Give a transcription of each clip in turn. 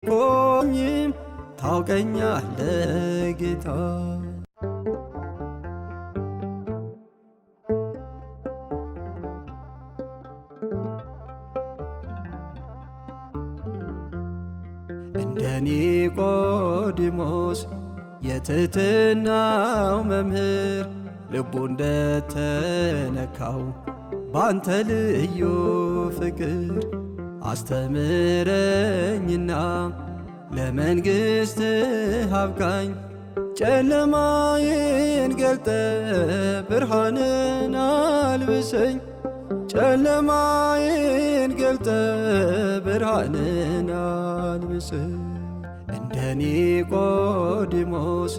ኮኝም ታውቀኛለህ ጌታ። እንደ ኒቆዲሞስ የትሕትናው መምህር ልቡ እንደተነካው ባንተ ልዩ ፍቅር አስተምረኝና ለመንግሥትህ አብቃኝ። ጨለማዬን ገልጠ ብርሃንን አልብሰኝ። ጨለማዬን ገልጠ ብርሃንን አልብሰኝ። እንደ ኒቆዲሞስ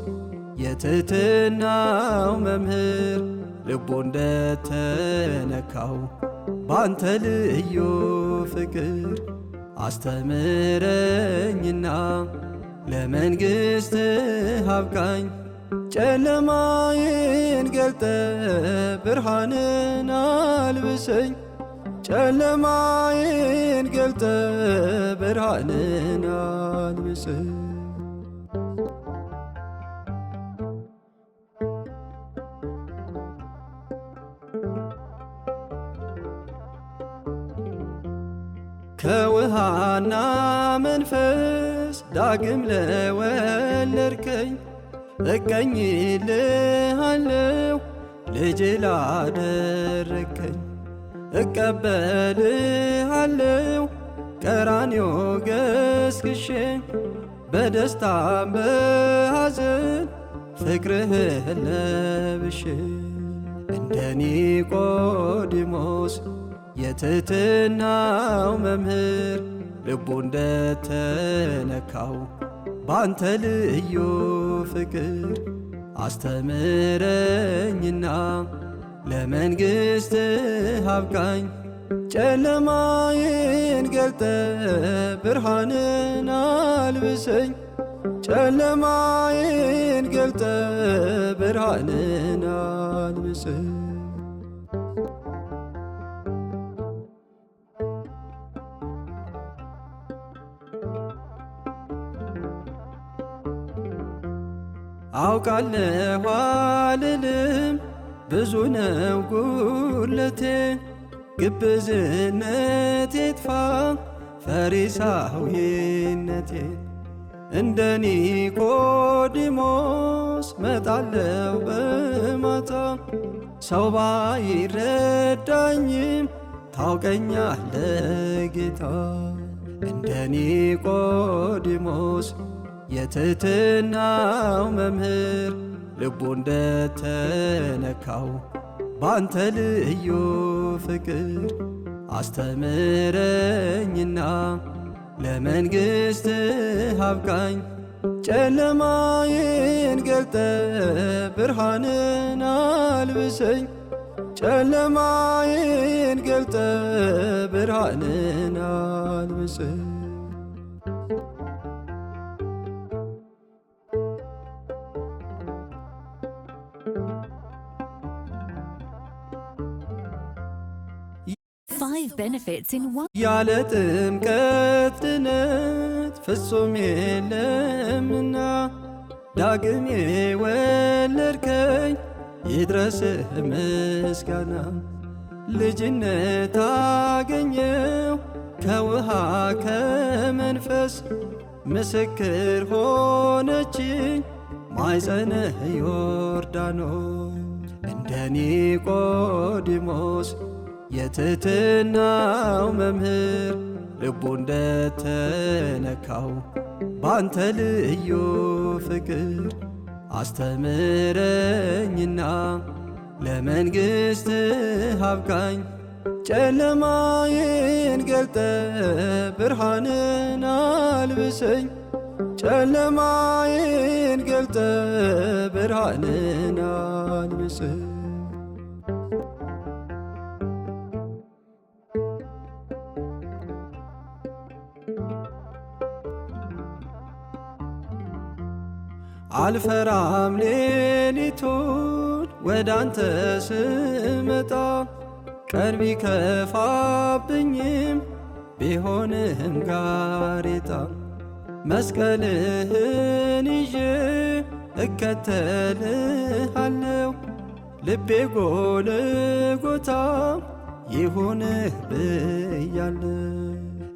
የትሕትናው መምህር ልቡ እንደተነካው ባንተ ልዩ ፍቅር አስተምረኝና ለመንግሥትህ አብቃኝ። ጨለማዬን ገልጠ ብርሃንን አልብሰኝ። ጨለማዬን ገልጠ ብርሃንን አልብሰኝ። ከውሃና መንፈስ ዳግም ለወለድከኝ እቀኝልሃለሁ ልጅ ላደረግከኝ። እቀበልሃለሁ ቀራንዮ ገስግሼ በደስታም በሐዘን ፍቅርህን ለብሼ። እንደ ኒቆዲሞስ የትሕትናው መምህር ልቡ እንደተነካው ባንተ ልዩ ፍቅር አስተምረኝና ለመንግሥትህ አብቃኝ። ጨለማዬን ገልጠ ብርሃንን አልብሰኝ። ጨለማዬን ገልጠ ብርሃንን አልብሰኝ። አውቃለሁ አልልም ብዙ ነው ጉድለቴ። ግብዝነቴ ይጥፋ ፈሪሳዊነቴ። እንደ ኒቆዲሞስ መጣለው በማታ። ሰው ባይረዳኝም ታውቀኛለህ ጌታ። እንደ ኒቆዲሞስ የትሕትናው መምህር ልቡ እንደተነካው ባንተ ልዩ ፍቅር አስተምረኝና ለመንግሥትህ አብቃኝ። ጨለማዬን ገልጠ ብርሃንን አልብሰኝ። ጨለማዬን ገልጠ ብርሃንን አልብሰኝ። 5 benefits in 1. ያለ ጥምቀት ድነት ፍጹም የለምና ዳግም የወለድከኝ ይድረስህ ምስጋና። ልጅነት አገኘው ከውሃ ከመንፈስ ምስክር ሆነችኝ ማኅፀንህ ዮርዳኖስ። እንደ ኒቆዲሞስ የትሕትናው መምህር ልቡ እንደተነካው ባንተ ልዩ ፍቅር አስተምረኝና ለመንግሥትህ አብቃኝ። ጨለማዬን ገልጠ ብርሃንን አልብሰኝ። ጨለማዬን ገልጠ ብርሃንን አልብሰኝ። አልፈራም ሌሊቱን ወዳንተ ስመጣ ቀን ቢከፋብኝም ቢሆንም ጋሬጣ መስቀልህን ይዤ እከተልሃለሁ። ልቤ ጎልጎታ ይሁንህ ብያለሁ።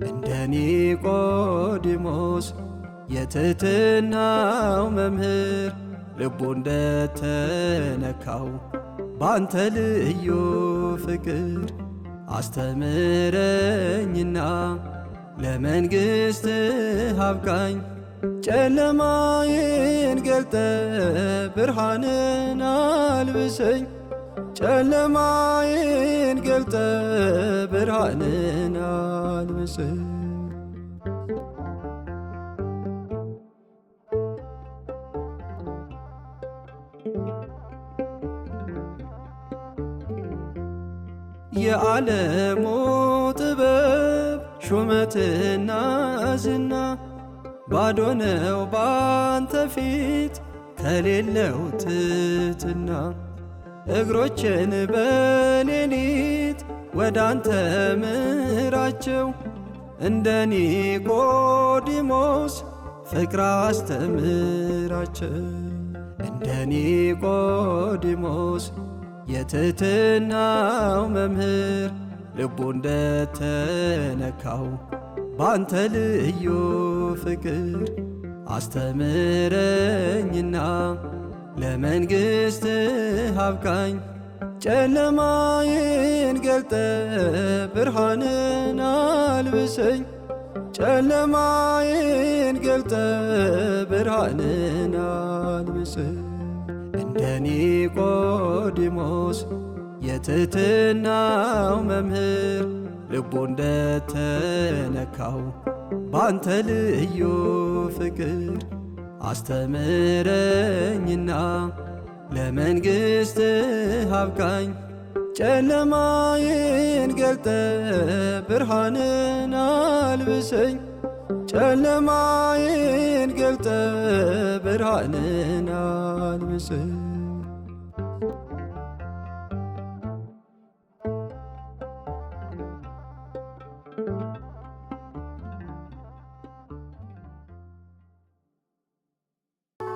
እንደ ኒቆዲሞስ የትሕትናው መምህር ልቡ እንደተነካው ባንተ ልዩ ፍቅር አስተምረኝና ለመንግሥትህ አብቃኝ። ጨለማዬን ገልጠ ብርሃንን አልብሰኝ። ጨለማዬን ገልጠ ብርሃንን አልብሰኝ። የዓለሙ ጥበብ ሹመትና ዝና ባዶ ነው ባንተ ፊት ከሌለው ትሕትና። እግሮችን በሌሊት ወዳንተ ምራቸው። እንደ ኒቆዲሞስ ፍቅር አስተምራቸው። እንደ ኒቆዲሞስ የትሕትናው መምህር ልቡ እንደተነካው ባንተ ልዩ ፍቅር አስተምረኝና ለመንግሥትህ አብቃኝ። ጨለማዬን ገልጠ ብርሃንን አልብሰኝ። ጨለማዬን ገልጠ ብርሃንን አልብሰኝ። እንደ ኒቆዲሞስ የትሕትናው መምህር ልቡ እንደተነካው ባንተ ልዩ ፍቅር አስተምረኝና ለመንግሥትህ አብቃኝ። ጨለማዬን ገልጠ ብርሃንን አልብሰኝ። ጨለማዬን ገልጠ ብርሃንን አልብሰኝ።